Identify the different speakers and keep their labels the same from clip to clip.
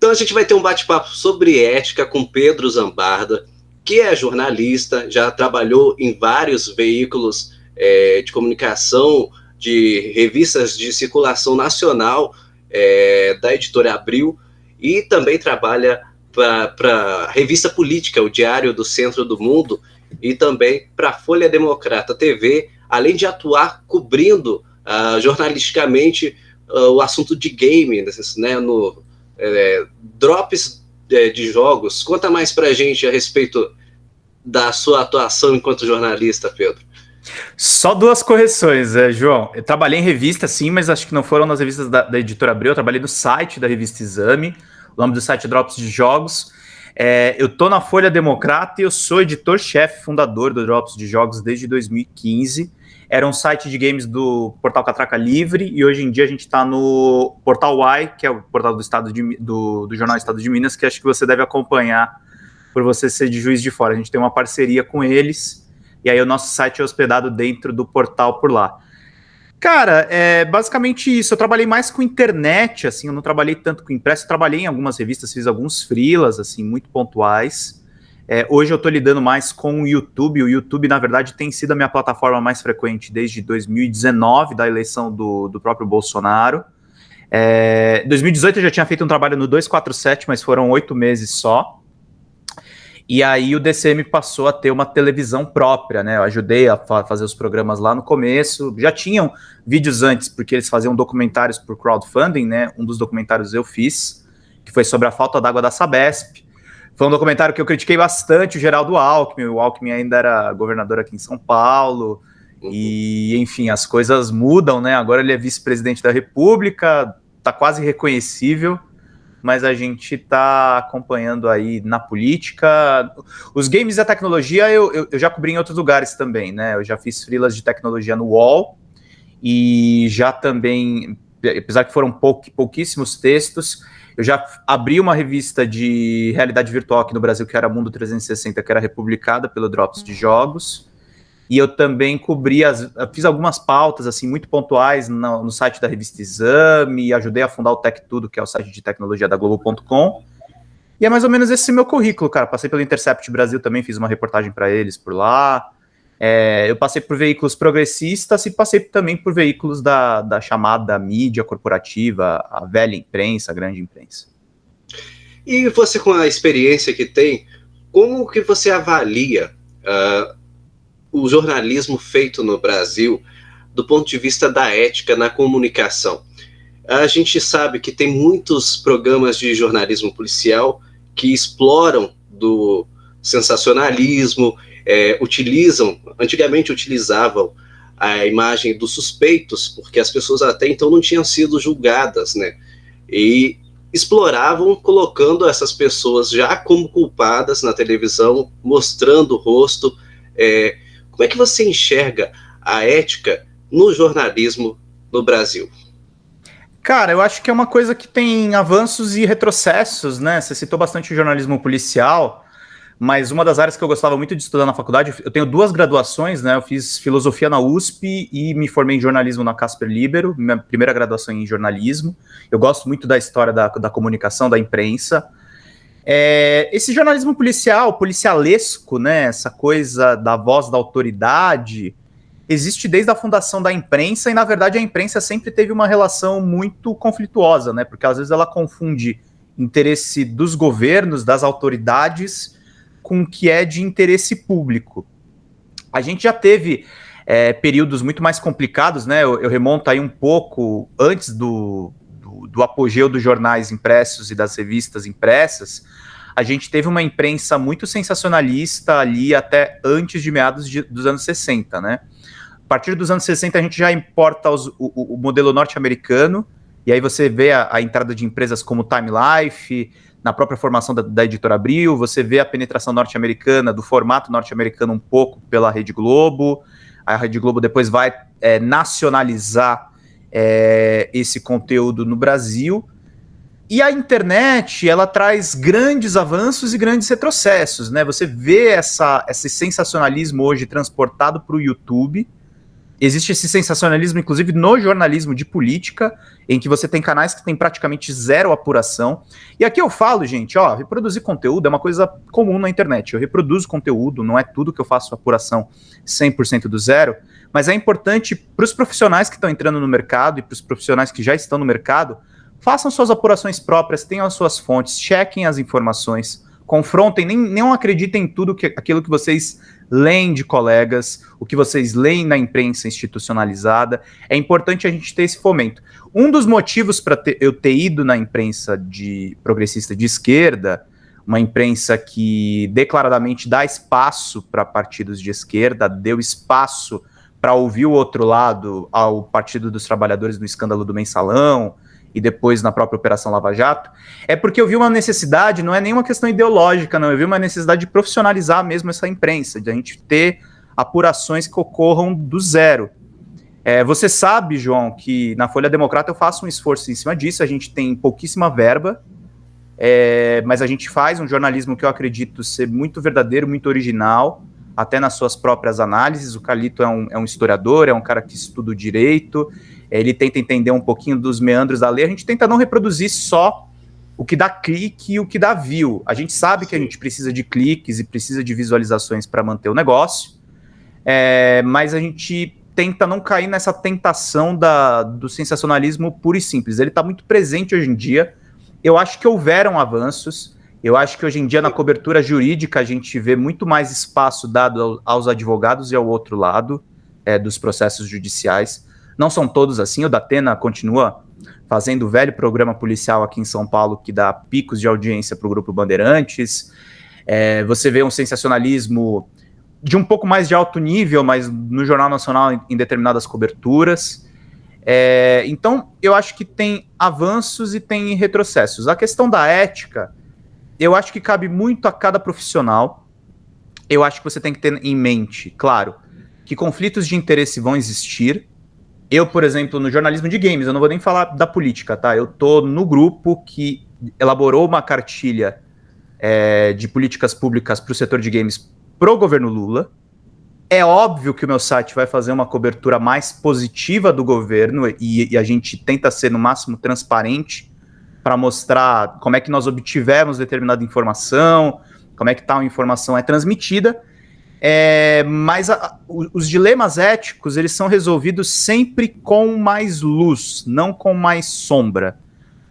Speaker 1: Então a gente vai ter um bate-papo sobre ética com Pedro Zambarda, que é jornalista, já trabalhou em vários veículos de comunicação, de revistas de circulação nacional da Editora Abril, e também trabalha para a revista política, o Diário do Centro do Mundo, e também para a Folha Democrata TV, além de atuar cobrindo jornalisticamente o assunto de game, né, no drops de jogos. Conta mais para a gente a respeito da sua atuação enquanto jornalista, Pedro.
Speaker 2: Só duas correções, João. Eu trabalhei em revista, sim, mas acho que não foram nas revistas da Editora Abril. Eu trabalhei no site da revista Exame. O nome do site é Drops de Jogos. Eu tô na Folha Democrata e eu sou editor-chefe, fundador do Drops de Jogos desde 2015. Era um site de games do portal Catraca Livre, e hoje em dia a gente está no Portal Y, que é o portal do Jornal Estado de Minas, que acho que você deve acompanhar por você ser de Juiz de Fora. A gente tem uma parceria com eles, e aí o nosso site é hospedado dentro do portal por lá. Cara, é basicamente isso. Eu trabalhei mais com internet, assim, eu não trabalhei tanto com impresso. Eu trabalhei em algumas revistas, fiz alguns freelas, assim, muito pontuais. Hoje eu tô lidando mais com o YouTube. O YouTube, na verdade, tem sido a minha plataforma mais frequente desde 2019, da eleição do próprio Bolsonaro. Em 2018 eu já tinha feito um trabalho no 247, mas foram 8 meses só. E aí o DCM passou a ter uma televisão própria, né? Eu ajudei a fazer os programas lá no começo. Já tinham vídeos antes, porque eles faziam documentários por crowdfunding, né? Um dos documentários eu fiz, que foi sobre a falta d'água da Sabesp. Foi um documentário que eu critiquei bastante o Geraldo Alckmin. O Alckmin ainda era governador aqui em São Paulo. E, enfim, as coisas mudam, né? Agora ele é vice-presidente da República, tá quase irreconhecível. Mas a gente está acompanhando aí na política. Os games e a tecnologia eu já cobri em outros lugares também, né? Eu já fiz freelas de tecnologia no UOL, e já também, apesar que foram pouquíssimos textos, eu já abri uma revista de realidade virtual aqui no Brasil, que era Mundo 360, que era republicada pelo Drops de Jogos. E eu também fiz algumas pautas assim muito pontuais no site da revista Exame, ajudei a fundar o Tech Tudo, que é o site de tecnologia da Globo.com. E é mais ou menos esse meu currículo, cara. Passei pelo Intercept Brasil também, fiz uma reportagem para eles por lá. Eu passei por veículos progressistas e passei também por veículos da chamada mídia corporativa, a velha imprensa, a grande imprensa.
Speaker 1: E você, com a experiência que tem, como que você avalia o jornalismo feito no Brasil do ponto de vista da ética na comunicação? A gente sabe que tem muitos programas de jornalismo policial que exploram do sensacionalismo, antigamente utilizavam a imagem dos suspeitos, porque as pessoas até então não tinham sido julgadas, né? E exploravam colocando essas pessoas já como culpadas na televisão, mostrando o rosto. Como é que você enxerga a ética no jornalismo no Brasil?
Speaker 2: Cara, eu acho que é uma coisa que tem avanços e retrocessos, né? Você citou bastante o jornalismo policial, mas uma das áreas que eu gostava muito de estudar na faculdade, eu tenho 2 graduações, né? Eu fiz filosofia na USP e me formei em jornalismo na Casper Libero, minha primeira graduação em jornalismo. Eu gosto muito da história da comunicação, da imprensa. Esse jornalismo policialesco, né? Essa coisa da voz da autoridade, existe desde a fundação da imprensa, e na verdade a imprensa sempre teve uma relação muito conflituosa, né? Porque às vezes ela confunde interesse dos governos, das autoridades, com o que é de interesse público. A gente já teve períodos muito mais complicados, né? Eu remonto aí um pouco antes do apogeu dos jornais impressos e das revistas impressas. A gente teve uma imprensa muito sensacionalista ali até antes de meados dos anos 60, né? A partir dos anos 60 a gente já importa o modelo norte-americano, e aí você vê a entrada de empresas como Time Life, na própria formação da Editora Abril, você vê a penetração norte-americana, do formato norte-americano um pouco pela Rede Globo. A Rede Globo depois vai nacionalizar esse conteúdo no Brasil. E a internet, ela traz grandes avanços e grandes retrocessos, né? Você vê esse sensacionalismo hoje transportado para o YouTube, Existe esse sensacionalismo, inclusive, no jornalismo de política, em que você tem canais que têm praticamente zero apuração. E aqui eu falo, gente, ó, reproduzir conteúdo é uma coisa comum na internet. Eu reproduzo conteúdo, não é tudo que eu faço apuração 100% do zero, mas é importante para os profissionais que estão entrando no mercado e para os profissionais que já estão no mercado, façam suas apurações próprias, tenham as suas fontes, chequem as informações, confrontem, não acreditem em tudo aquilo que vocês leem de colegas, o que vocês leem na imprensa institucionalizada. É importante a gente ter esse fomento. Um dos motivos para eu ter ido na imprensa progressista de esquerda, uma imprensa que declaradamente dá espaço para partidos de esquerda, deu espaço para ouvir o outro lado ao Partido dos Trabalhadores no escândalo do Mensalão, e depois na própria Operação Lava Jato, é porque eu vi uma necessidade, não é nenhuma questão ideológica, não, eu vi uma necessidade de profissionalizar mesmo essa imprensa, de a gente ter apurações que ocorram do zero. Você sabe, João, que na Folha Democrata eu faço um esforço em cima disso, a gente tem pouquíssima verba, mas a gente faz um jornalismo que eu acredito ser muito verdadeiro, muito original, até nas suas próprias análises. O Carlito é um historiador, é um cara que estuda o direito, ele tenta entender um pouquinho dos meandros da lei, a gente tenta não reproduzir só o que dá clique e o que dá view. A gente sabe que a gente precisa de cliques e precisa de visualizações para manter o negócio, mas a gente tenta não cair nessa tentação do sensacionalismo puro e simples. Ele está muito presente hoje em dia. Eu acho que houveram avanços, eu acho que hoje em dia na cobertura jurídica a gente vê muito mais espaço dado aos advogados e ao outro lado dos processos judiciais. Não são todos assim, o Datena continua fazendo o velho programa policial aqui em São Paulo, que dá picos de audiência para o Grupo Bandeirantes. Você vê um sensacionalismo de um pouco mais de alto nível, mas no Jornal Nacional em determinadas coberturas. Então, eu acho que tem avanços e tem retrocessos. A questão da ética, eu acho que cabe muito a cada profissional. Eu acho que você tem que ter em mente, claro, que conflitos de interesse vão existir. Eu, por exemplo, no jornalismo de games, eu não vou nem falar da política, tá? Eu tô no grupo que elaborou uma cartilha de políticas públicas para o setor de games pro governo Lula. É óbvio que o meu site vai fazer uma cobertura mais positiva do governo e a gente tenta ser no máximo transparente para mostrar como é que nós obtivemos determinada informação, como é que tal informação é transmitida. Mas os dilemas éticos, eles são resolvidos sempre com mais luz, não com mais sombra.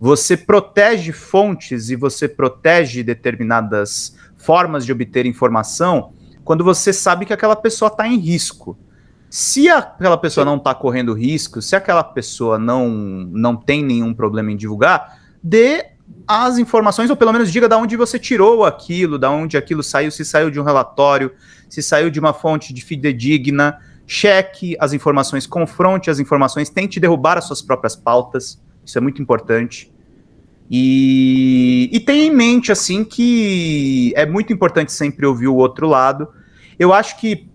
Speaker 2: Você protege fontes e você protege determinadas formas de obter informação quando você sabe que aquela pessoa está em risco. Se aquela pessoa não está correndo risco, se aquela pessoa não tem nenhum problema em divulgar, dê as informações, ou pelo menos diga de onde você tirou aquilo, de onde aquilo saiu, se saiu de um relatório, se saiu de uma fonte de fidedigna, cheque as informações, confronte as informações, tente derrubar as suas próprias pautas, isso é muito importante. E tenha em mente, assim, que é muito importante sempre ouvir o outro lado. Eu acho que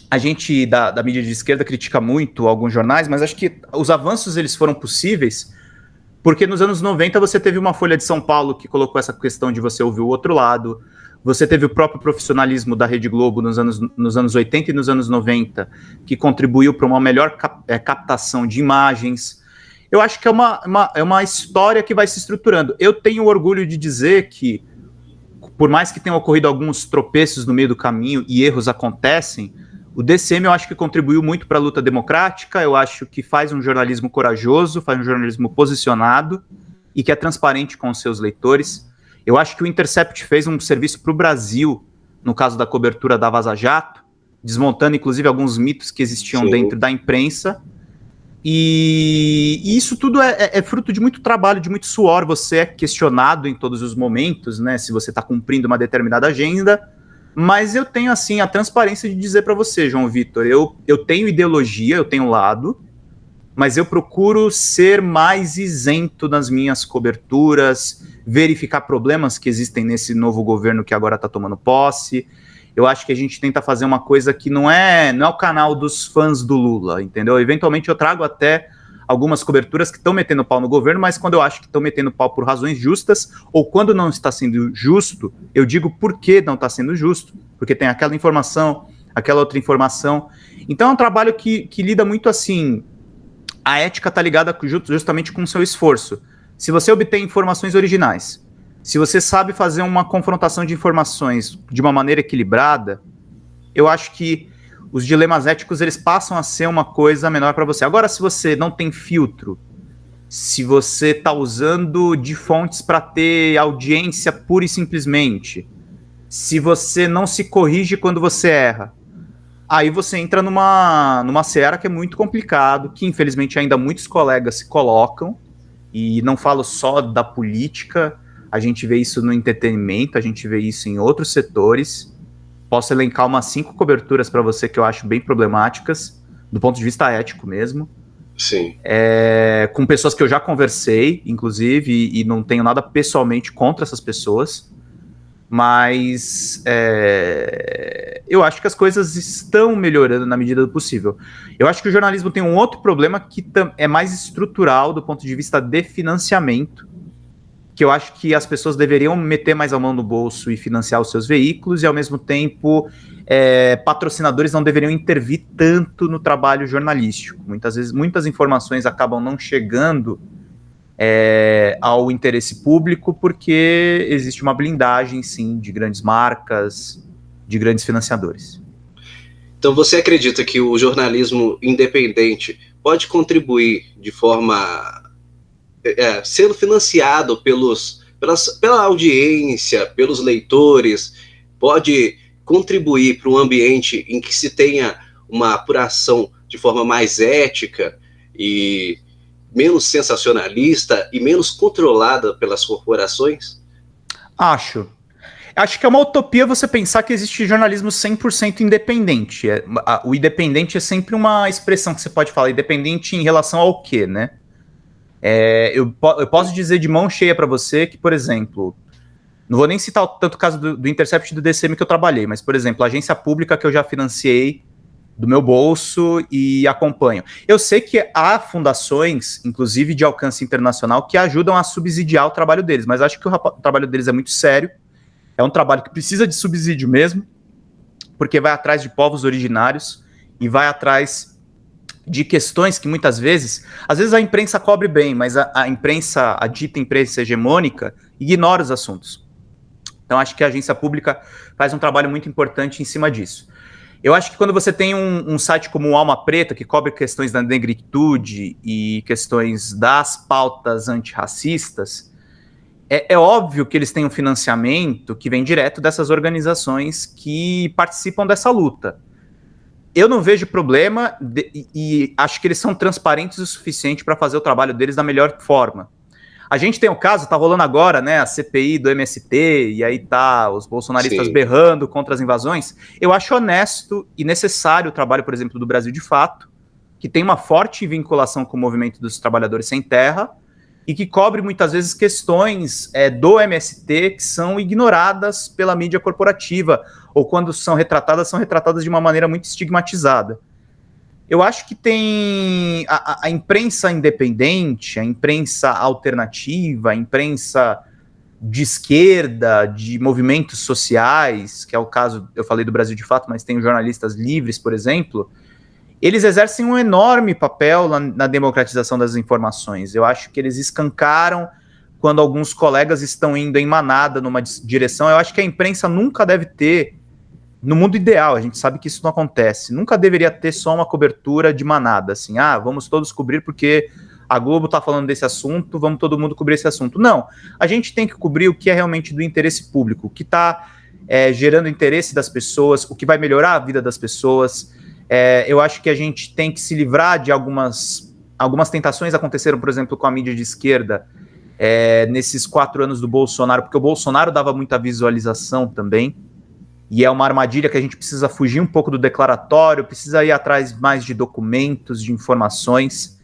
Speaker 2: a gente da mídia de esquerda critica muito alguns jornais, mas acho que os avanços eles foram possíveis porque nos anos 90 você teve uma Folha de São Paulo que colocou essa questão de você ouvir o outro lado, você teve o próprio profissionalismo da Rede Globo nos anos 80 e nos anos 90, que contribuiu para uma melhor captação de imagens. Eu acho que é uma história que vai se estruturando. Eu tenho orgulho de dizer que, por mais que tenham ocorrido alguns tropeços no meio do caminho e erros acontecem, o DCM eu acho que contribuiu muito para a luta democrática, eu acho que faz um jornalismo corajoso, faz um jornalismo posicionado e que é transparente com os seus leitores. Eu acho que o Intercept fez um serviço para o Brasil, no caso da cobertura da Vaza Jato, desmontando inclusive alguns mitos que existiam dentro da imprensa. E isso tudo é fruto de muito trabalho, de muito suor. Você é questionado em todos os momentos, né, se você está cumprindo uma determinada agenda. Mas eu tenho, assim, a transparência de dizer para você, João Vitor, eu tenho ideologia, eu tenho lado, mas eu procuro ser mais isento nas minhas coberturas, verificar problemas que existem nesse novo governo que agora está tomando posse. Eu acho que a gente tenta fazer uma coisa que não é o canal dos fãs do Lula, entendeu? Eventualmente eu trago até algumas coberturas que estão metendo pau no governo, mas quando eu acho que estão metendo pau por razões justas, ou quando não está sendo justo, eu digo por que não está sendo justo, porque tem aquela informação, aquela outra informação. Então é um trabalho que lida muito assim, a ética está ligada justamente com o seu esforço. Se você obtém informações originais, se você sabe fazer uma confrontação de informações de uma maneira equilibrada, eu acho que os dilemas éticos eles passam a ser uma coisa menor para você. Agora, se você não tem filtro, se você está usando de fontes para ter audiência pura e simplesmente, se você não se corrige quando você erra, aí você entra numa seara que é muito complicado, que infelizmente ainda muitos colegas se colocam, e não falo só da política, a gente vê isso no entretenimento, a gente vê isso em outros setores. Posso elencar umas 5 coberturas para você que eu acho bem problemáticas, do ponto de vista ético mesmo.
Speaker 1: Sim.
Speaker 2: Com pessoas que eu já conversei, inclusive, e não tenho nada pessoalmente contra essas pessoas, mas eu acho que as coisas estão melhorando na medida do possível. Eu acho que o jornalismo tem um outro problema que é mais estrutural do ponto de vista de financiamento, que eu acho que as pessoas deveriam meter mais a mão no bolso e financiar os seus veículos, e ao mesmo tempo patrocinadores não deveriam intervir tanto no trabalho jornalístico. Muitas vezes, muitas informações acabam não chegando ao interesse público porque existe uma blindagem, sim, de grandes marcas, de grandes financiadores.
Speaker 1: Então você acredita que o jornalismo independente pode contribuir de forma... sendo financiado pela audiência, pelos leitores, pode contribuir para um ambiente em que se tenha uma apuração de forma mais ética e menos sensacionalista e menos controlada pelas corporações?
Speaker 2: Acho que é uma utopia você pensar que existe jornalismo 100% independente. O independente é sempre uma expressão que você pode falar, independente em relação ao quê, né? Eu posso dizer de mão cheia para você que, por exemplo, não vou nem citar tanto o caso do Intercept e do DCM que eu trabalhei, mas, por exemplo, a agência pública que eu já financiei do meu bolso e acompanho. Eu sei que há fundações, inclusive de alcance internacional, que ajudam a subsidiar o trabalho deles, mas acho que o trabalho deles é muito sério, é um trabalho que precisa de subsídio mesmo, porque vai atrás de povos originários e vai atrás de questões que muitas vezes, às vezes a imprensa cobre bem, mas a dita imprensa hegemônica ignora os assuntos. Então acho que a agência pública faz um trabalho muito importante em cima disso. Eu acho que quando você tem um site como o Alma Preta, que cobre questões da negritude e questões das pautas antirracistas, é óbvio que eles têm um financiamento que vem direto dessas organizações que participam dessa luta. Eu não vejo problema e acho que eles são transparentes o suficiente para fazer o trabalho deles da melhor forma. A gente tem o caso, tá rolando agora, né, a CPI do MST, e aí tá os bolsonaristas
Speaker 1: Sim.
Speaker 2: berrando contra as invasões. Eu acho honesto e necessário o trabalho, por exemplo, do Brasil de Fato, que tem uma forte vinculação com o movimento dos trabalhadores sem terra, e que cobre muitas vezes questões do MST que são ignoradas pela mídia corporativa, ou quando são retratadas de uma maneira muito estigmatizada. Eu acho que tem a imprensa independente, a imprensa alternativa, a imprensa de esquerda, de movimentos sociais, que é o caso, eu falei do Brasil de Fato, mas tem os jornalistas livres, por exemplo, eles exercem um enorme papel na democratização das informações. Eu acho que eles escancaram quando alguns colegas estão indo em manada numa direção. Eu acho que a imprensa nunca deve ter, no mundo ideal, a gente sabe que isso não acontece, nunca deveria ter só uma cobertura de manada, assim, vamos todos cobrir porque a Globo está falando desse assunto, vamos todo mundo cobrir esse assunto. Não, a gente tem que cobrir o que é realmente do interesse público, o que está gerando interesse das pessoas, o que vai melhorar a vida das pessoas. Eu acho que a gente tem que se livrar de algumas tentações aconteceram, por exemplo, com a mídia de esquerda nesses 4 anos do Bolsonaro, porque o Bolsonaro dava muita visualização também, e é uma armadilha que a gente precisa fugir um pouco do declaratório, precisa ir atrás mais de documentos, de informações,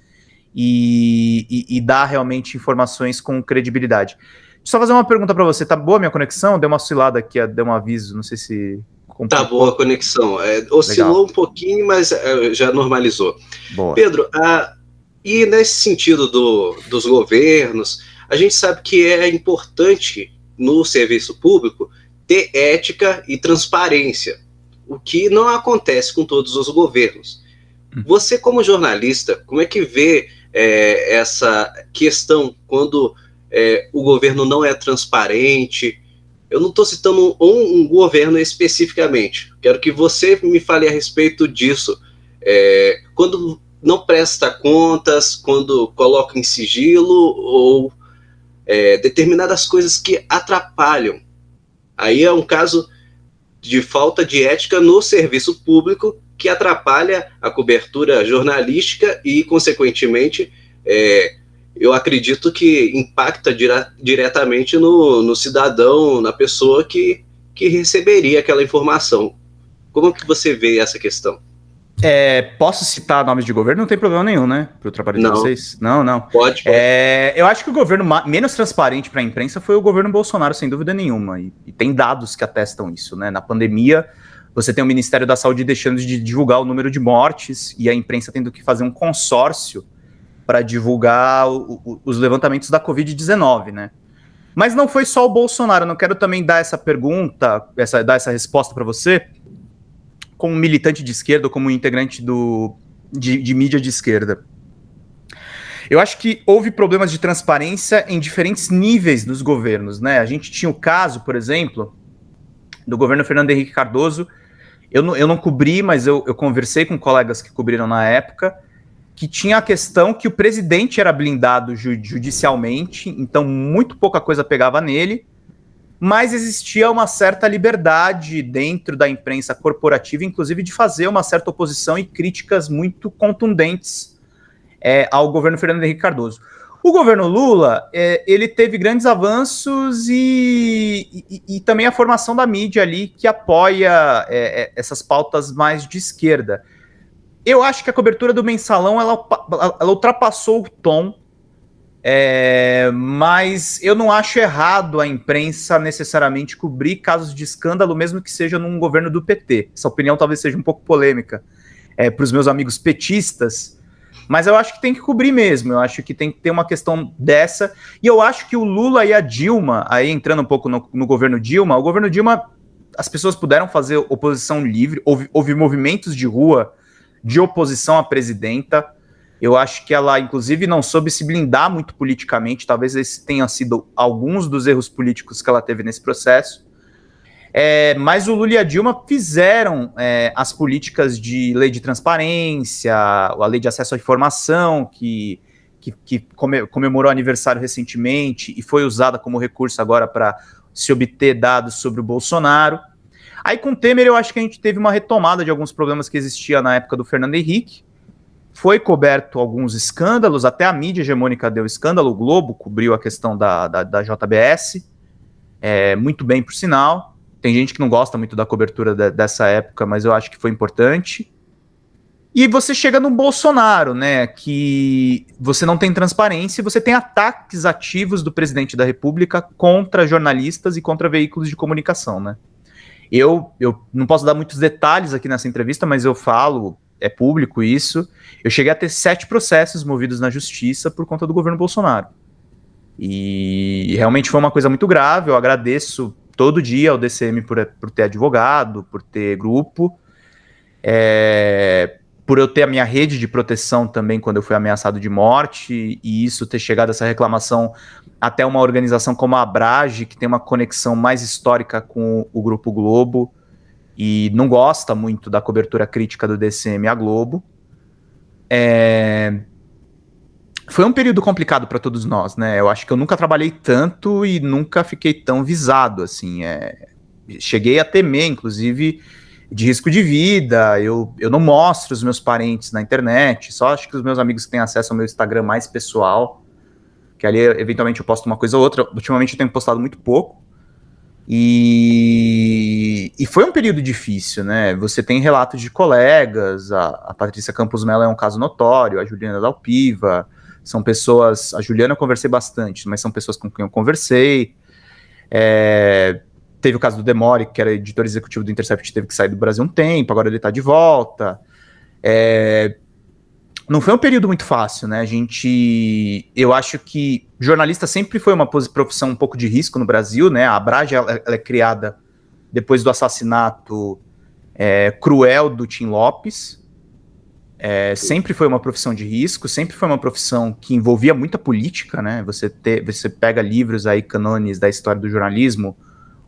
Speaker 2: e dar realmente informações com credibilidade. Deixa eu só fazer uma pergunta para você, tá boa a minha conexão? Deu uma oscilada aqui, deu um aviso, não sei se...
Speaker 1: Tá boa a conexão. Oscilou Legal. Um pouquinho, mas já normalizou.
Speaker 2: Boa.
Speaker 1: Pedro, e nesse sentido dos governos, a gente sabe que é importante no serviço público ter ética e transparência. o que não acontece com todos os governos. Você, como jornalista, como é que vê essa questão quando o governo não é transparente? Eu não estou citando um governo especificamente. Quero que você me fale a respeito disso. Quando não presta contas, quando coloca em sigilo ou determinadas coisas que atrapalham. Aí é um caso de falta de ética no serviço público que atrapalha a cobertura jornalística e, consequentemente, eu acredito que impacta diretamente no cidadão, na pessoa que receberia aquela informação. Como que você vê essa questão?
Speaker 2: Posso citar nomes de governo? Não tem problema nenhum, né? Para o trabalho de vocês? Não.
Speaker 1: Pode.
Speaker 2: Eu acho que o governo menos transparente para a imprensa foi o governo Bolsonaro, sem dúvida nenhuma. E tem dados que atestam isso, né? Na pandemia, você tem o Ministério da Saúde deixando de divulgar o número de mortes e a imprensa tendo que fazer um consórcio para divulgar os levantamentos da Covid-19, né? Mas não foi só o Bolsonaro. Eu não quero também dar essa pergunta, dar essa resposta para você, como militante de esquerda ou como integrante de mídia de esquerda. Eu acho que houve problemas de transparência em diferentes níveis dos governos, né? A gente tinha o caso, por exemplo, do governo Fernando Henrique Cardoso. Eu não cobri, mas eu conversei com colegas que cobriram na época, que tinha a questão que o presidente era blindado judicialmente, então muito pouca coisa pegava nele, mas existia uma certa liberdade dentro da imprensa corporativa, inclusive de fazer uma certa oposição e críticas muito contundentes ao governo Fernando Henrique Cardoso. O governo Lula, ele teve grandes avanços e também a formação da mídia ali que apoia essas pautas mais de esquerda. Eu acho que a cobertura do Mensalão, ela ultrapassou o tom, mas eu não acho errado a imprensa necessariamente cobrir casos de escândalo, mesmo que seja num governo do PT. Essa opinião talvez seja um pouco polêmica para os meus amigos petistas, mas eu acho que tem que cobrir mesmo. Eu acho que tem que ter uma questão dessa, e eu acho que o Lula e a Dilma, aí entrando um pouco no governo Dilma, o governo Dilma, as pessoas puderam fazer oposição livre, houve movimentos de rua de oposição à presidenta. Eu acho que ela, inclusive, não soube se blindar muito politicamente. Talvez esse tenha sido alguns dos erros políticos que ela teve nesse processo. Mas o Lula e a Dilma fizeram as políticas de lei de transparência, a lei de acesso à informação, que comemorou aniversário recentemente e foi usada como recurso agora para se obter dados sobre o Bolsonaro. Aí com o Temer eu acho que a gente teve uma retomada de alguns problemas que existiam na época do Fernando Henrique. Foi coberto alguns escândalos, até a mídia hegemônica deu escândalo, o Globo cobriu a questão da JBS, muito bem por sinal. Tem gente que não gosta muito da cobertura dessa época, mas eu acho que foi importante. E você chega no Bolsonaro, né, que você não tem transparência, você tem ataques ativos do presidente da República contra jornalistas e contra veículos de comunicação, né. Eu não posso dar muitos detalhes aqui nessa entrevista, mas eu falo, é público isso, eu cheguei a ter 7 processos movidos na justiça por conta do governo Bolsonaro. E realmente foi uma coisa muito grave. Eu agradeço todo dia ao DCM por ter advogado, por ter grupo, por eu ter a minha rede de proteção também quando eu fui ameaçado de morte, e isso ter chegado essa reclamação até uma organização como a Abrage, que tem uma conexão mais histórica com o Grupo Globo, e não gosta muito da cobertura crítica do DCM à Globo. Foi um período complicado para todos nós, né? Eu acho que eu nunca trabalhei tanto e nunca fiquei tão visado, assim. Cheguei a temer, inclusive, de risco de vida. Eu não mostro os meus parentes na internet, só acho que os meus amigos que têm acesso ao meu Instagram mais pessoal, que ali, eventualmente, eu posto uma coisa ou outra. Ultimamente, eu tenho postado muito pouco. E foi um período difícil, né? Você tem relatos de colegas, a Patrícia Campos Mello é um caso notório, a Juliana Dalpiva, são pessoas... A Juliana eu conversei bastante, mas são pessoas com quem eu conversei. Teve o caso do Demore, que era editor executivo do Intercept, teve que sair do Brasil um tempo, agora ele está de volta. Não foi um período muito fácil, né? Eu acho que jornalista sempre foi uma profissão um pouco de risco no Brasil, né? A Abrage ela é criada depois do assassinato cruel do Tim Lopes. Sempre foi uma profissão de risco, sempre foi uma profissão que envolvia muita política, né? Você pega livros aí, canones da história do jornalismo,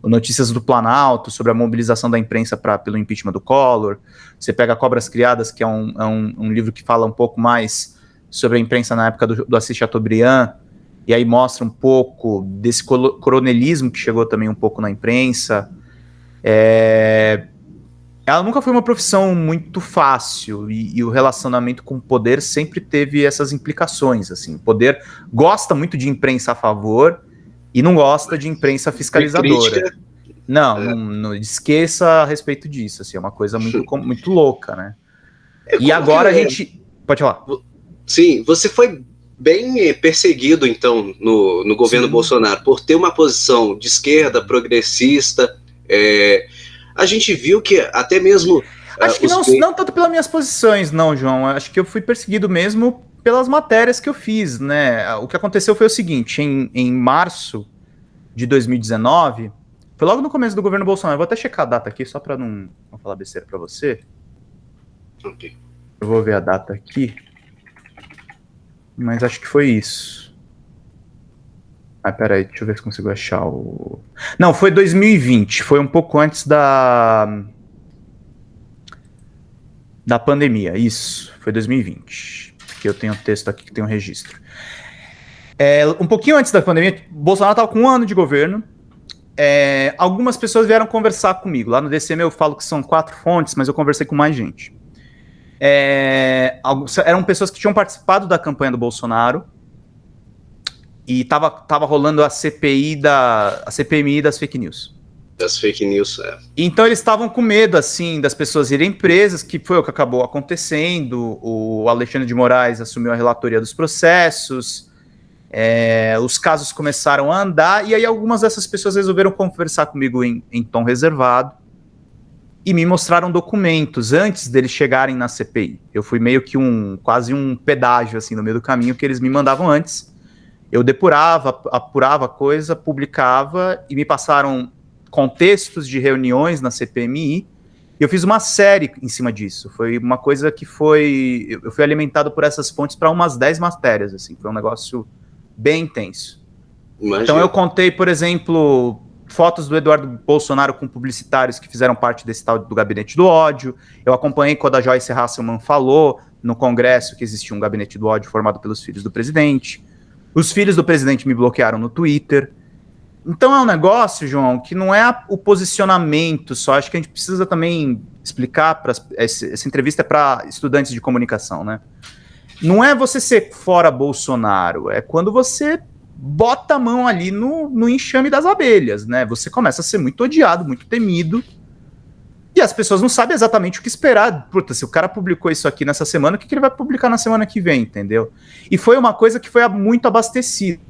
Speaker 2: Notícias do Planalto, sobre a mobilização da imprensa pelo impeachment do Collor. Você pega Cobras Criadas, que é um livro que fala um pouco mais sobre a imprensa na época do Assis Chateaubriand, e aí mostra um pouco desse coronelismo que chegou também um pouco na imprensa. Ela nunca foi uma profissão muito fácil, e o relacionamento com o poder sempre teve essas implicações, assim. O poder gosta muito de imprensa a favor e não gosta de imprensa fiscalizadora. Não esqueça a respeito disso, assim, é uma coisa muito louca, né? E agora a gente... Pode falar.
Speaker 1: Sim, você foi bem perseguido, então, no governo Bolsonaro, por ter uma posição de esquerda, progressista. A gente viu que até mesmo...
Speaker 2: Acho que não tanto pelas minhas posições, não, João. Acho que eu fui perseguido mesmo pelas matérias que eu fiz, né? O que aconteceu foi o seguinte, em março de 2019, foi logo no começo do governo Bolsonaro. Eu vou até checar a data aqui, só para não falar besteira para você.
Speaker 1: Ok.
Speaker 2: Eu vou ver a data aqui. Mas acho que foi isso. Peraí, deixa eu ver se consigo achar o... Não, foi 2020, foi um pouco antes da pandemia, isso, foi 2020. Aqui eu tenho um texto aqui que tem um registro. Um pouquinho antes da pandemia, Bolsonaro estava com 1 ano de governo. Algumas pessoas vieram conversar comigo. Lá no DCM eu falo que são 4 fontes, mas eu conversei com mais gente. Eram pessoas que tinham participado da campanha do Bolsonaro e tava rolando a CPMI das fake news.
Speaker 1: Das fake news,
Speaker 2: Então eles estavam com medo, assim, das pessoas irem presas, que foi o que acabou acontecendo. O Alexandre de Moraes assumiu a relatoria dos processos, os casos começaram a andar, e aí algumas dessas pessoas resolveram conversar comigo em tom reservado e me mostraram documentos antes deles chegarem na CPI. Eu fui meio que quase um pedágio, assim, no meio do caminho, que eles me mandavam antes. Eu depurava, apurava a coisa, publicava, e me passaram contextos de reuniões na CPMI, e eu fiz uma série em cima disso. Foi uma coisa que eu fui alimentado por essas fontes para umas 10 matérias, assim. Foi um negócio bem intenso. Imagina. Então eu contei, por exemplo, fotos do Eduardo Bolsonaro com publicitários que fizeram parte desse tal do Gabinete do Ódio. Eu acompanhei quando a Joyce Hasselman falou no Congresso que existia um Gabinete do Ódio formado pelos filhos do presidente. Os filhos do presidente me bloquearam no Twitter. Então é um negócio, João, que não é o posicionamento só. Acho que a gente precisa também explicar, essa entrevista é para estudantes de comunicação, né? Não é você ser fora Bolsonaro, é quando você bota a mão ali no enxame das abelhas, né? Você começa a ser muito odiado, muito temido, e as pessoas não sabem exatamente o que esperar. Puta, se o cara publicou isso aqui nessa semana, o que ele vai publicar na semana que vem, entendeu? E foi uma coisa que foi muito abastecida.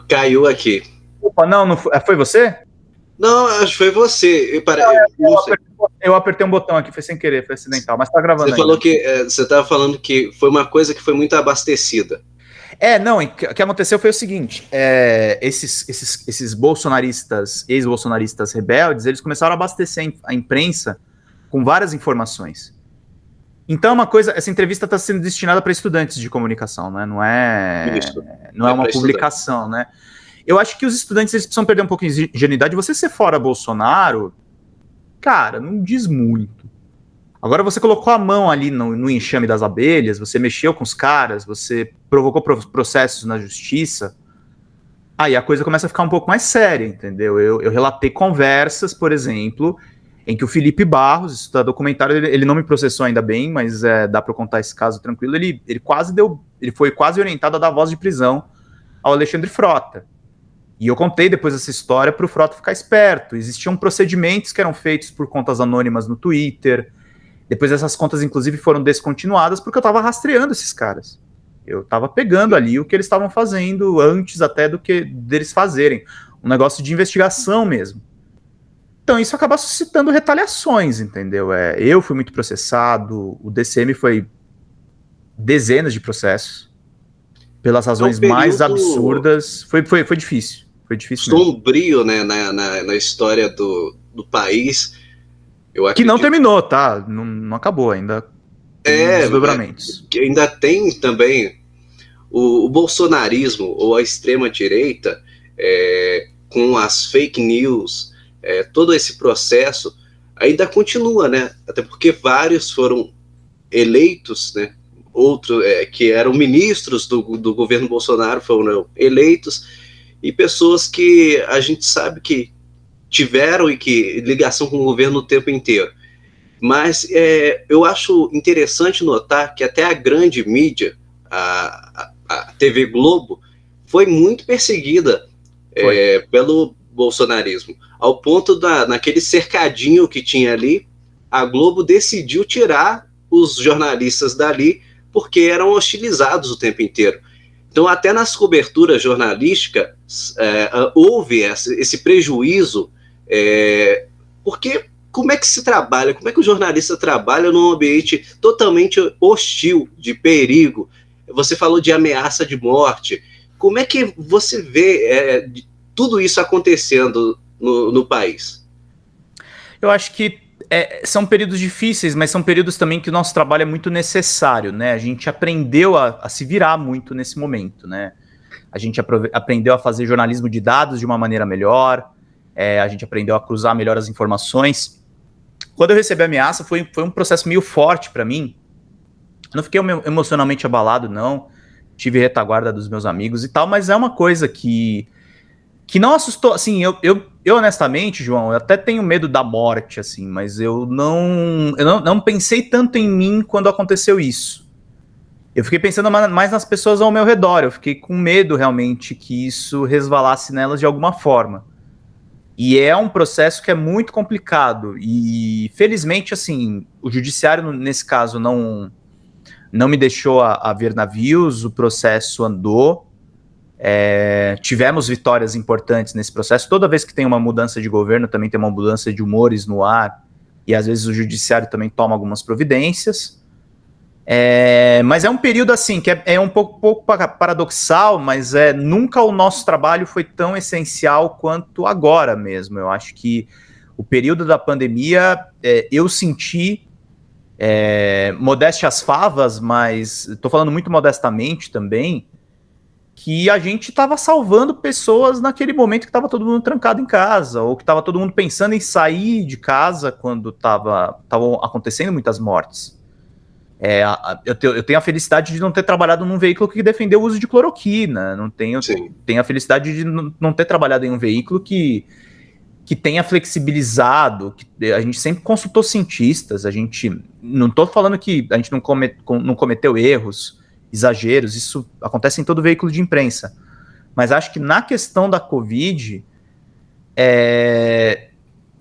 Speaker 1: Caiu aqui.
Speaker 2: Opa, não foi você?
Speaker 1: Não, acho que foi você.
Speaker 2: Eu apertei um botão aqui, foi sem querer, foi acidental, mas tá gravando.
Speaker 1: Você falou que você estava falando que foi uma coisa que foi muito abastecida.
Speaker 2: Não, o que aconteceu foi o seguinte, esses bolsonaristas, ex-bolsonaristas rebeldes, eles começaram a abastecer a imprensa com várias informações. Então essa entrevista está sendo destinada para estudantes de comunicação, né? Não é uma publicação, estudante, né? Eu acho que os estudantes eles precisam perder um pouco de ingenuidade. Você ser fora Bolsonaro, cara, não diz muito. Agora você colocou a mão ali no enxame das abelhas, você mexeu com os caras, você provocou processos na justiça, aí a coisa começa a ficar um pouco mais séria, entendeu? Eu relatei conversas, por exemplo, em que o Felipe Barros, isso está documentado, ele não me processou ainda bem, mas dá para contar esse caso tranquilo, ele foi quase orientado a dar voz de prisão ao Alexandre Frota. E eu contei depois essa história para o Frota ficar esperto. Existiam procedimentos que eram feitos por contas anônimas no Twitter. Depois essas contas, inclusive, foram descontinuadas porque eu estava rastreando esses caras. Eu estava pegando ali o que eles estavam fazendo antes até do que deles fazerem. Um negócio de investigação mesmo. Então isso acaba suscitando retaliações, entendeu? Eu fui muito processado, o DCM foi dezenas de processos, pelas razões mais absurdas. Foi difícil. Foi difícil mesmo.
Speaker 1: sombrio, né, na história do país. Eu
Speaker 2: Que não
Speaker 1: acredito.
Speaker 2: terminou, tá? Não acabou ainda. Tem desdobramentos.
Speaker 1: Que ainda tem também o bolsonarismo ou a extrema-direita com as fake news, todo esse processo ainda continua, né? Até porque vários foram eleitos, né? Outros que eram ministros do governo Bolsonaro foram eleitos, e pessoas que a gente sabe que tiveram e que ligação com o governo o tempo inteiro. Mas eu acho interessante notar que até a grande mídia, a TV Globo, foi muito perseguida pelo bolsonarismo, ao ponto naquele cercadinho que tinha ali, a Globo decidiu tirar os jornalistas dali porque eram hostilizados o tempo inteiro. Então, até nas coberturas jornalísticas, houve esse prejuízo, porque como é que se trabalha, como é que o jornalista trabalha num ambiente totalmente hostil, de perigo? Você falou de ameaça de morte. Como é que você vê tudo isso acontecendo no país?
Speaker 2: Eu acho que são períodos difíceis, mas são períodos também que o nosso trabalho é muito necessário, né? A gente aprendeu a se virar muito nesse momento, né? A gente aprendeu a fazer jornalismo de dados de uma maneira melhor, a gente aprendeu a cruzar melhor as informações. Quando eu recebi a ameaça, foi um processo meio forte para mim. Eu não fiquei emocionalmente abalado, não. Tive retaguarda dos meus amigos e tal, mas é uma coisa que não assustou. Assim, eu honestamente, João, eu até tenho medo da morte, assim, mas eu não pensei tanto em mim quando aconteceu isso. Eu fiquei pensando mais nas pessoas ao meu redor. Eu fiquei com medo realmente que isso resvalasse nelas de alguma forma. E é um processo que é muito complicado. E, felizmente, assim, o judiciário, nesse caso, não me deixou a ver navios, o processo andou. Tivemos vitórias importantes nesse processo. Toda vez que tem uma mudança de governo, também tem uma mudança de humores no ar. E, às vezes, o judiciário também toma algumas providências. Mas é um período assim que é um pouco paradoxal, mas nunca o nosso trabalho foi tão essencial quanto agora mesmo. Eu acho que o período da pandemia eu senti, modéstia às favas, mas estou falando muito modestamente também, que a gente estava salvando pessoas naquele momento que estava todo mundo trancado em casa, ou que estava todo mundo pensando em sair de casa quando estavam acontecendo muitas mortes. Eu tenho a felicidade de não ter trabalhado num veículo que defendeu o uso de cloroquina. Tenho a felicidade de não ter trabalhado em um veículo que tenha flexibilizado. A gente sempre consultou cientistas. A gente não estou falando que a gente não cometeu erros, exageros. Isso acontece em todo veículo de imprensa. Mas acho que na questão da Covid,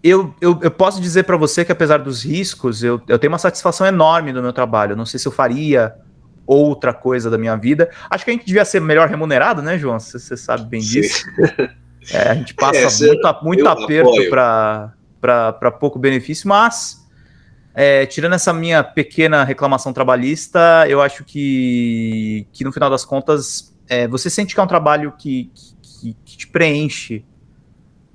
Speaker 2: eu posso dizer para você que, apesar dos riscos, eu tenho uma satisfação enorme no meu trabalho. Eu não sei se eu faria outra coisa da minha vida. Acho que a gente devia ser melhor remunerado, né, João? Você sabe bem disso. A gente passa muito aperto para pouco benefício, mas tirando essa minha pequena reclamação trabalhista, eu acho que no final das contas, você sente que é um trabalho que te preenche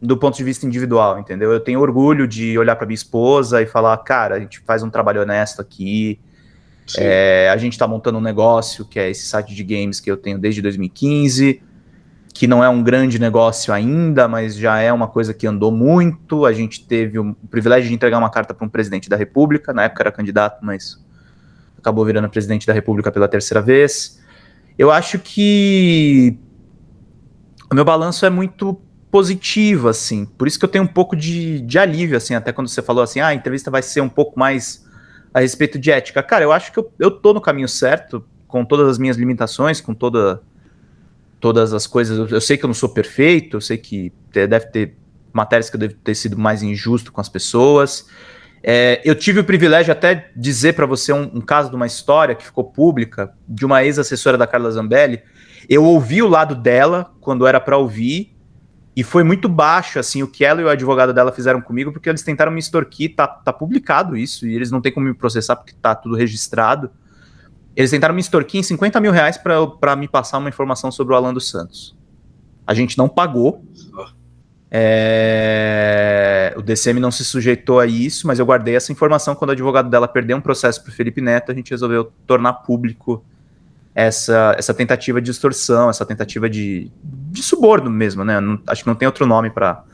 Speaker 2: do ponto de vista individual, entendeu? Eu tenho orgulho de olhar para minha esposa e falar, cara, a gente faz um trabalho honesto aqui, a gente tá montando um negócio, que é esse site de games que eu tenho desde 2015, que não é um grande negócio ainda, mas já é uma coisa que andou muito. A gente teve o privilégio de entregar uma carta para um presidente da República, na época era candidato, mas acabou virando presidente da República pela terceira vez. Eu acho que o meu balanço é muito positivo, assim, por isso que eu tenho um pouco de alívio, assim, até quando você falou assim, a entrevista vai ser um pouco mais a respeito de ética. Cara, eu acho que eu tô no caminho certo, com todas as minhas limitações, com todas as coisas. Eu sei que eu não sou perfeito, eu sei que deve ter matérias que eu devo ter sido mais injusto com as pessoas. Eu tive o privilégio até de dizer para você um caso de uma história que ficou pública, de uma ex-assessora da Carla Zambelli. Eu ouvi o lado dela quando era para ouvir, e foi muito baixo, assim, o que ela e o advogado dela fizeram comigo, porque eles tentaram me extorquir, tá publicado isso, e eles não têm como me processar porque tá tudo registrado. Eles tentaram me extorquir em R$50 mil para me passar uma informação sobre o Alan dos Santos. A gente não pagou. O DCM não se sujeitou a isso, mas eu guardei essa informação. Quando o advogado dela perdeu um processo para o Felipe Neto, a gente resolveu tornar público essa tentativa de extorsão, essa tentativa de suborno mesmo, né? Acho que não tem outro nome para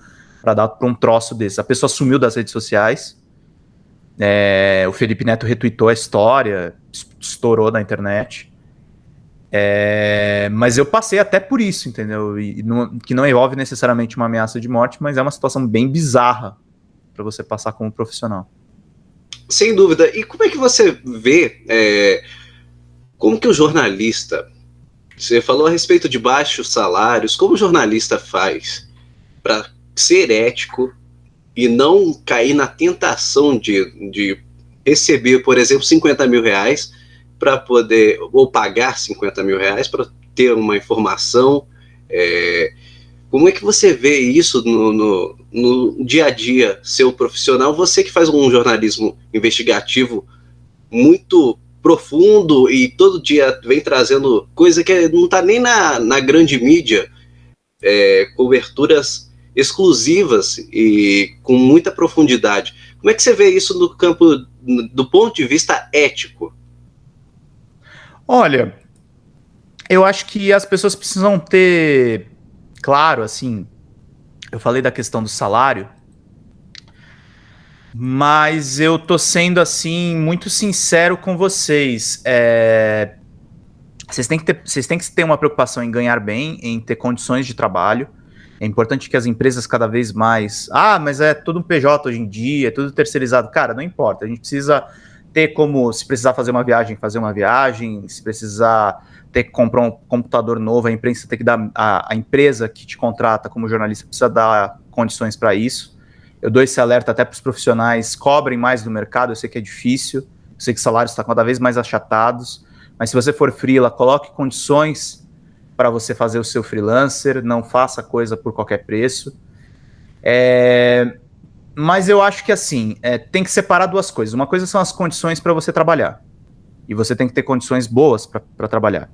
Speaker 2: dar para um troço desse. A pessoa sumiu das redes sociais, o Felipe Neto retweetou a história, estourou na internet. Mas eu passei até por isso, entendeu? Que não envolve necessariamente uma ameaça de morte, mas é uma situação bem bizarra para você passar como profissional.
Speaker 1: Sem dúvida. E como é que você vê, como que o jornalista, você falou a respeito de baixos salários, como o jornalista faz para ser ético e não cair na tentação de receber, por exemplo, 50 mil reais para poder, ou pagar 50 mil reais para ter uma informação? Como é que você vê isso no dia a dia, seu profissional? Você que faz um jornalismo investigativo muito profundo e todo dia vem trazendo coisa que não está nem na grande mídia, coberturas exclusivas e com muita profundidade. Como é que você vê isso no campo, do ponto de vista ético?
Speaker 2: Olha, eu acho que as pessoas precisam ter claro, assim, eu falei da questão do salário, mas eu tô sendo, assim, muito sincero com vocês. Vocês têm que ter uma preocupação em ganhar bem, em ter condições de trabalho. É importante que as empresas cada vez mais... mas é tudo um PJ hoje em dia, é tudo terceirizado. Cara, não importa, a gente precisa ter como, se precisar fazer uma viagem, se precisar ter que comprar um computador novo, a imprensa tem que dar, a empresa que te contrata como jornalista precisa dar condições para isso. Eu dou esse alerta até para os profissionais, cobrem mais do mercado, eu sei que é difícil, eu sei que os salários estão cada vez mais achatados, mas se você for freela, coloque condições para você fazer o seu freelancer, não faça coisa por qualquer preço. Mas eu acho que assim, tem que separar duas coisas. Uma coisa são as condições para você trabalhar. E você tem que ter condições boas para trabalhar.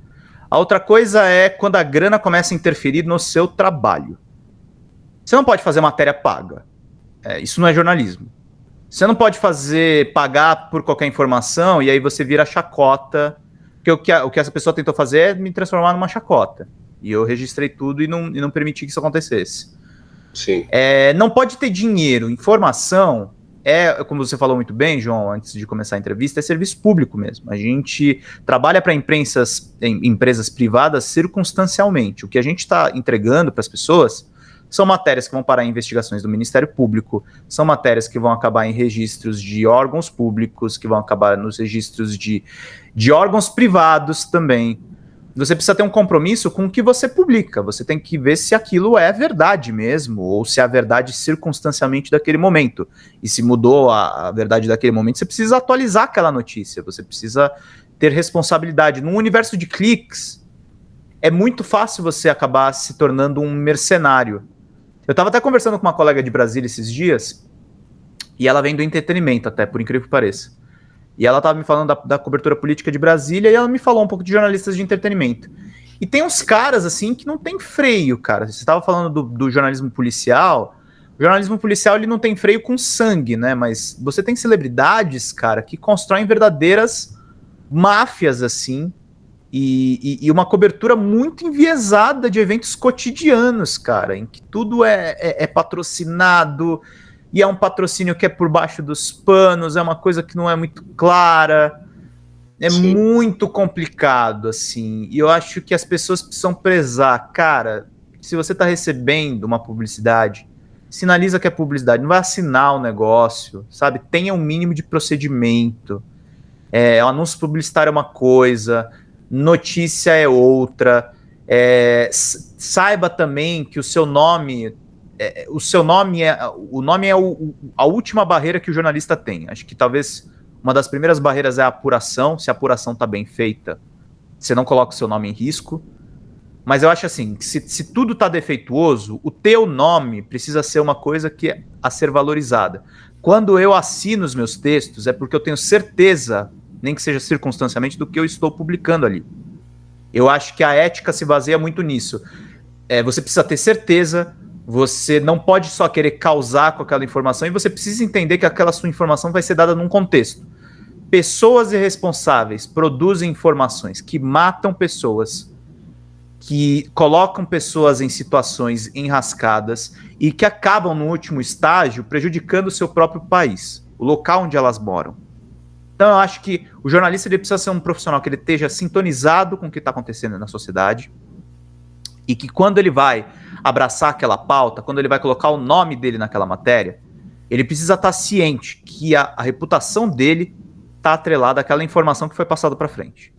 Speaker 2: A outra coisa é quando a grana começa a interferir no seu trabalho. Você não pode fazer matéria paga. Isso não é jornalismo. Você não pode pagar por qualquer informação e aí você vira chacota. Porque o que essa pessoa tentou fazer é me transformar numa chacota. E eu registrei tudo e não permiti que isso acontecesse.
Speaker 1: Sim.
Speaker 2: Não pode ter dinheiro. Informação como você falou muito bem, João, antes de começar a entrevista, é serviço público mesmo. A gente trabalha para empresas privadas circunstancialmente. O que a gente está entregando para as pessoas são matérias que vão parar em investigações do Ministério Público, são matérias que vão acabar em registros de órgãos públicos, que vão acabar nos registros de órgãos privados também. Você precisa ter um compromisso com o que você publica. Você tem que ver se aquilo é verdade mesmo, ou se é a verdade circunstancialmente daquele momento. E se mudou a verdade daquele momento, você precisa atualizar aquela notícia. Você precisa ter responsabilidade. Num universo de cliques, é muito fácil você acabar se tornando um mercenário. Eu estava até conversando com uma colega de Brasília esses dias, e ela vem do entretenimento até, por incrível que pareça. E ela estava me falando da cobertura política de Brasília, e ela me falou um pouco de jornalistas de entretenimento. E tem uns caras, assim, que não tem freio, cara. Você estava falando do jornalismo policial. O jornalismo policial, ele não tem freio com sangue, né? Mas você tem celebridades, cara, que constroem verdadeiras máfias, assim, e uma cobertura muito enviesada de eventos cotidianos, cara, em que tudo é patrocinado... E é um patrocínio que é por baixo dos panos, é uma coisa que não é muito clara, Sim. Muito complicado, assim. E eu acho que as pessoas precisam prezar. Cara, se você está recebendo uma publicidade, sinaliza que é publicidade, não vai assinar o negócio, sabe? Tenha um mínimo de procedimento. O anúncio publicitário é uma coisa, notícia é outra. Saiba também que o seu nome... o nome é a última barreira que o jornalista tem. Acho que talvez uma das primeiras barreiras é a apuração. Se a apuração está bem feita, você não coloca o seu nome em risco. Mas eu acho assim, que se tudo está defeituoso, o teu nome precisa ser uma coisa que é a ser valorizada. Quando eu assino os meus textos, é porque eu tenho certeza, nem que seja circunstancialmente, do que eu estou publicando ali. Eu acho que a ética se baseia muito nisso. você precisa ter certeza, você não pode só querer causar com aquela informação, e você precisa entender que aquela sua informação vai ser dada num contexto. Pessoas irresponsáveis produzem informações que matam pessoas, que colocam pessoas em situações enrascadas e que acabam, no último estágio, prejudicando o seu próprio país, o local onde elas moram. Então eu acho que o jornalista ele precisa ser um profissional que ele esteja sintonizado com o que está acontecendo na sociedade, e que quando ele vai abraçar aquela pauta, quando ele vai colocar o nome dele naquela matéria, ele precisa estar ciente que a reputação dele está atrelada àquela informação que foi passada para frente.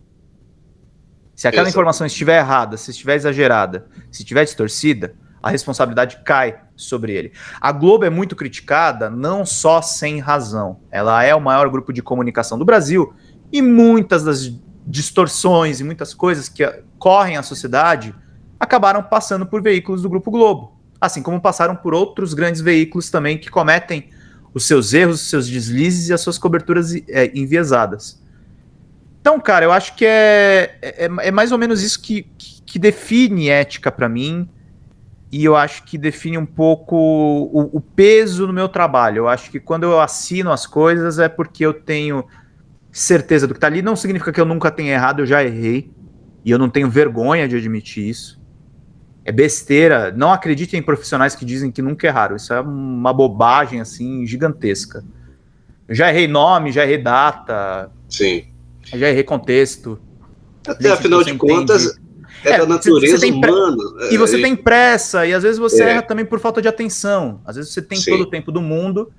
Speaker 2: Se aquela informação estiver errada, se estiver exagerada, se estiver distorcida, a responsabilidade cai sobre ele. A Globo é muito criticada, não só sem razão. Ela é o maior grupo de comunicação do Brasil, e muitas das distorções e muitas coisas que correm a sociedade acabaram passando por veículos do Grupo Globo, assim como passaram por outros grandes veículos também que cometem os seus erros, os seus deslizes e as suas coberturas enviesadas. Então, cara, eu acho que é mais ou menos isso que define ética para mim, e eu acho que define um pouco o peso no meu trabalho. Eu acho que quando eu assino as coisas é porque eu tenho certeza do que tá ali. Não significa que eu nunca tenha errado, eu já errei, e eu não tenho vergonha de admitir isso. É besteira, não acreditem em profissionais que dizem que nunca erraram. Isso é uma bobagem, assim, gigantesca. Eu já errei nome, já errei data.
Speaker 1: Sim.
Speaker 2: Já errei contexto.
Speaker 1: Até afinal de contas, da natureza humana.
Speaker 2: E você tem pressa, e às vezes você erra também por falta de atenção. Às vezes você tem todo o tempo do mundo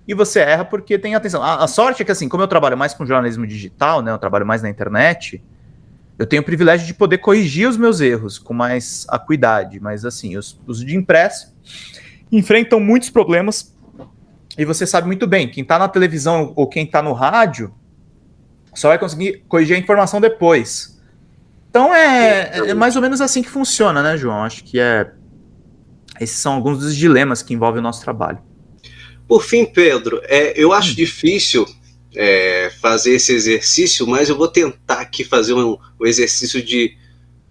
Speaker 2: e você erra porque tem atenção. A sorte é que, assim, como eu trabalho mais com jornalismo digital, né, eu trabalho mais na internet, eu tenho o privilégio de poder corrigir os meus erros com mais acuidade. Mas, assim, os de impresso enfrentam muitos problemas, e você sabe muito bem, quem está na televisão ou quem está no rádio só vai conseguir corrigir a informação depois. Então é mais ou menos assim que funciona, né, João? Acho que esses são alguns dos dilemas que envolvem o nosso trabalho.
Speaker 1: Por fim, Pedro, eu acho difícil fazer esse exercício, mas eu vou tentar aqui fazer um exercício de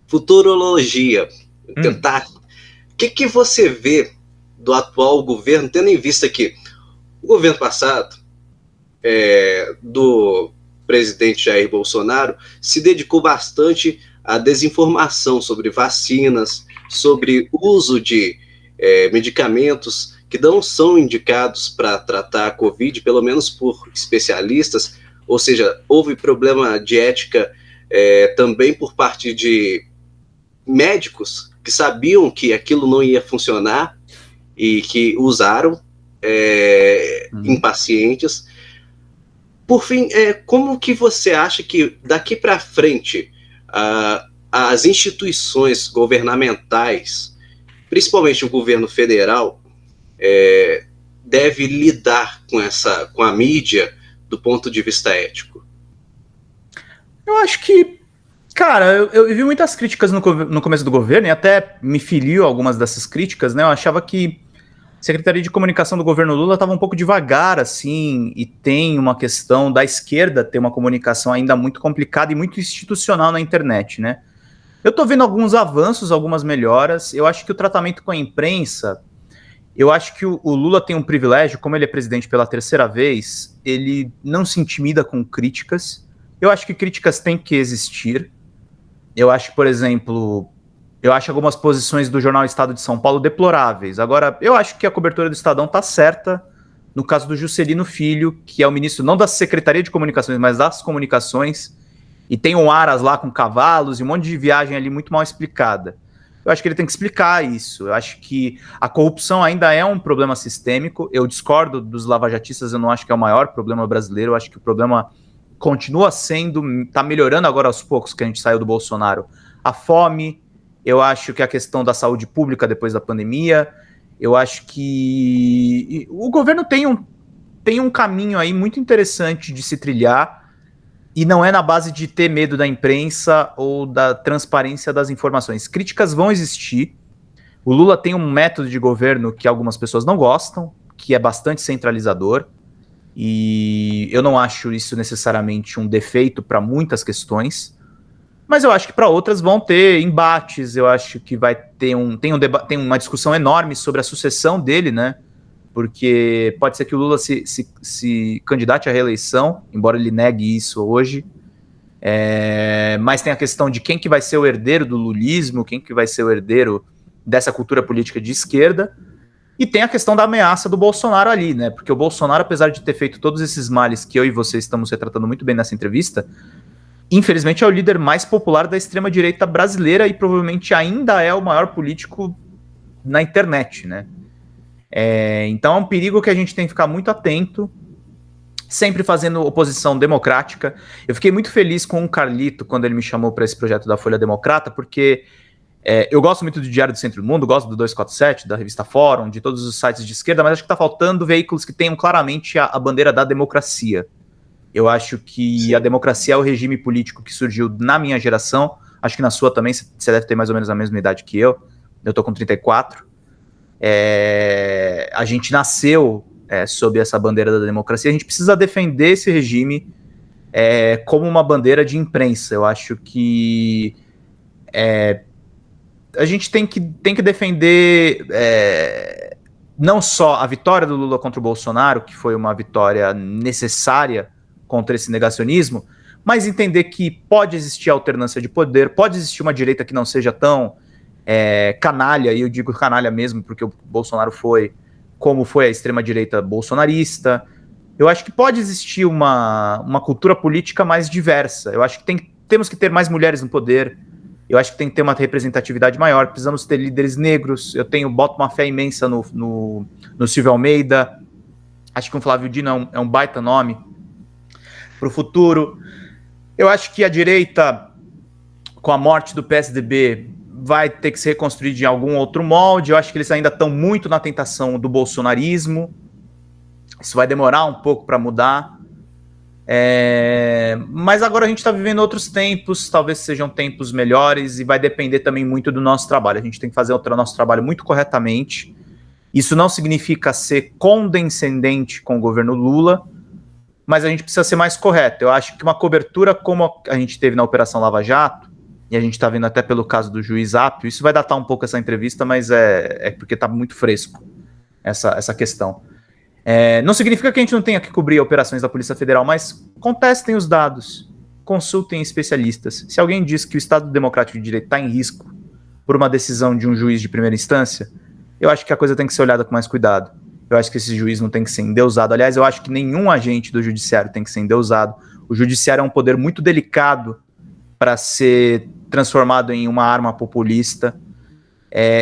Speaker 1: futurologia. Tentar. O que você vê do atual governo, tendo em vista que o governo passado, do presidente Jair Bolsonaro, se dedicou bastante à desinformação sobre vacinas, sobre uso de medicamentos que não são indicados para tratar a Covid, pelo menos por especialistas, ou seja, houve problema de ética também por parte de médicos que sabiam que aquilo não ia funcionar e que usaram em pacientes. Por fim, como que você acha que daqui para frente as instituições governamentais, principalmente o governo federal, deve lidar com a mídia do ponto de vista ético?
Speaker 2: Eu acho que, cara, eu vi muitas críticas no começo do governo, e até me filio algumas dessas críticas, né? Eu achava que a Secretaria de Comunicação do governo Lula estava um pouco devagar, assim, e tem uma questão da esquerda ter uma comunicação ainda muito complicada e muito institucional na internet, né? Eu tô vendo alguns avanços, algumas melhoras. Eu acho que o tratamento com a imprensa, eu acho que o Lula tem um privilégio, como ele é presidente pela terceira vez, ele não se intimida com críticas. Eu acho que críticas têm que existir. Eu acho, por exemplo, algumas posições do jornal Estado de São Paulo deploráveis. Agora, eu acho que a cobertura do Estadão tá certa no caso do Juscelino Filho, que é o ministro não da Secretaria de Comunicações, mas das Comunicações, e tem um Aras lá com cavalos e um monte de viagem ali muito mal explicada. Eu acho que ele tem que explicar isso. Eu acho que a corrupção ainda é um problema sistêmico. Eu discordo dos lavajatistas, eu não acho que é o maior problema brasileiro. Eu acho que o problema continua sendo, tá melhorando agora aos poucos que a gente saiu do Bolsonaro. A fome, eu acho que a questão da saúde pública depois da pandemia, eu acho que o governo tem um caminho aí muito interessante de se trilhar, e não é na base de ter medo da imprensa ou da transparência das informações. Críticas vão existir. O Lula tem um método de governo que algumas pessoas não gostam, que é bastante centralizador, e eu não acho isso necessariamente um defeito para muitas questões. Mas eu acho que para outras vão ter embates, eu acho que vai ter tem uma discussão enorme sobre a sucessão dele, né? Porque pode ser que o Lula se candidate à reeleição, embora ele negue isso hoje. Mas tem a questão de quem que vai ser o herdeiro do lulismo, quem que vai ser o herdeiro dessa cultura política de esquerda. E tem a questão da ameaça do Bolsonaro ali, né? Porque o Bolsonaro, apesar de ter feito todos esses males que eu e você estamos retratando muito bem nessa entrevista, infelizmente é o líder mais popular da extrema-direita brasileira e provavelmente ainda é o maior político na internet, né? Então é um perigo que a gente tem que ficar muito atento, sempre fazendo oposição democrática. Eu fiquei muito feliz com o Carlito quando ele me chamou para esse projeto da Folha Democrata, porque eu gosto muito do Diário do Centro do Mundo, gosto do 247, da revista Fórum, de todos os sites de esquerda, mas acho que está faltando veículos que tenham claramente a bandeira da democracia. Eu acho que Sim. A democracia é o regime político que surgiu na minha geração, acho que na sua também, você deve ter mais ou menos a mesma idade que eu tô com 34. A gente nasceu sob essa bandeira da democracia, a gente precisa defender esse regime como uma bandeira de imprensa. Eu acho que a gente tem que defender não só a vitória do Lula contra o Bolsonaro, que foi uma vitória necessária contra esse negacionismo, mas entender que pode existir alternância de poder, pode existir uma direita que não seja tão canalha, e eu digo canalha mesmo porque o Bolsonaro foi como foi a extrema-direita bolsonarista. Eu acho que pode existir uma cultura política mais diversa. Eu acho que temos que ter mais mulheres no poder. Eu acho que tem que ter uma representatividade maior. Precisamos ter líderes negros. Eu boto uma fé imensa no Silvio Almeida. Acho que o Flávio Dino é um baita nome para o futuro. Eu acho que a direita, com a morte do PSDB, vai ter que se reconstruir de algum outro molde. Eu acho que eles ainda estão muito na tentação do bolsonarismo. Isso vai demorar um pouco para mudar. Mas agora a gente está vivendo outros tempos, talvez sejam tempos melhores, e vai depender também muito do nosso trabalho. A gente tem que fazer o nosso trabalho muito corretamente. Isso não significa ser condescendente com o governo Lula, mas a gente precisa ser mais correto. Eu acho que uma cobertura como a gente teve na Operação Lava Jato, e a gente está vendo até pelo caso do juiz Apio, isso vai datar um pouco essa entrevista, mas é porque está muito fresco essa questão. Não significa que a gente não tenha que cobrir operações da Polícia Federal, mas contestem os dados, consultem especialistas. Se alguém diz que o Estado Democrático de Direito está em risco por uma decisão de um juiz de primeira instância, eu acho que a coisa tem que ser olhada com mais cuidado. Eu acho que esse juiz não tem que ser endeusado. Aliás, eu acho que nenhum agente do judiciário tem que ser endeusado. O judiciário é um poder muito delicado para ser transformado em uma arma populista.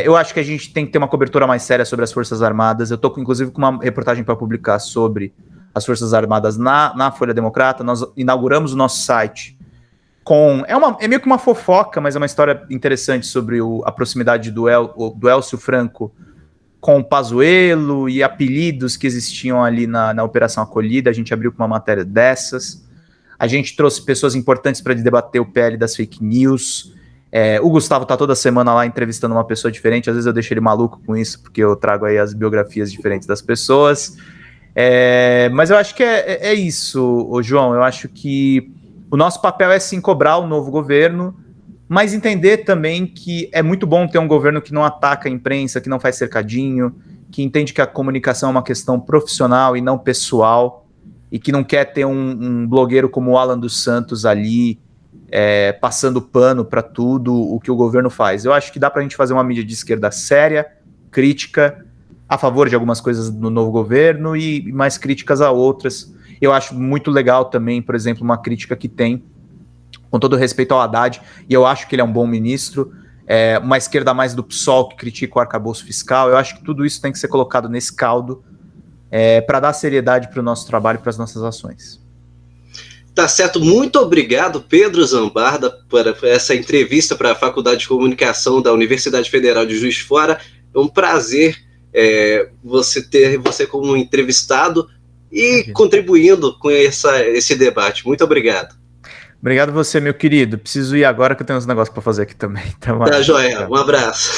Speaker 2: Eu acho que a gente tem que ter uma cobertura mais séria sobre as Forças Armadas. Eu estou, inclusive, com uma reportagem para publicar sobre as Forças Armadas na Folha Democrata. Nós inauguramos o nosso site com... É meio que uma fofoca, mas é uma história interessante sobre a proximidade do Elcio Franco com o Pazuello e apelidos que existiam ali na Operação Acolhida. A gente abriu com uma matéria dessas. A gente trouxe pessoas importantes para debater o PL das fake news. O Gustavo tá toda semana lá entrevistando uma pessoa diferente. Às vezes eu deixo ele maluco com isso, porque eu trago aí as biografias diferentes das pessoas. Mas eu acho que é isso, João. Eu acho que o nosso papel é sim cobrar o novo governo, mas entender também que é muito bom ter um governo que não ataca a imprensa, que não faz cercadinho, que entende que a comunicação é uma questão profissional e não pessoal, e que não quer ter um blogueiro como o Alan dos Santos ali passando pano para tudo o que o governo faz. Eu acho que dá para a gente fazer uma mídia de esquerda séria, crítica, a favor de algumas coisas do novo governo e mais críticas a outras. Eu acho muito legal também, por exemplo, uma crítica que tem, com todo respeito ao Haddad, e eu acho que ele é um bom ministro, uma esquerda mais do PSOL que critica o arcabouço fiscal. Eu acho que tudo isso tem que ser colocado nesse caldo para dar seriedade para o nosso trabalho e para as nossas ações.
Speaker 1: Tá certo, muito obrigado, Pedro Zambarda, por essa entrevista para a Faculdade de Comunicação da Universidade Federal de Juiz de Fora. É um prazer ter você como entrevistado e contribuindo com esse debate. Muito obrigado.
Speaker 2: Obrigado você, meu querido. Preciso ir agora que eu tenho uns negócios para fazer aqui também.
Speaker 1: Tá joia, um abraço.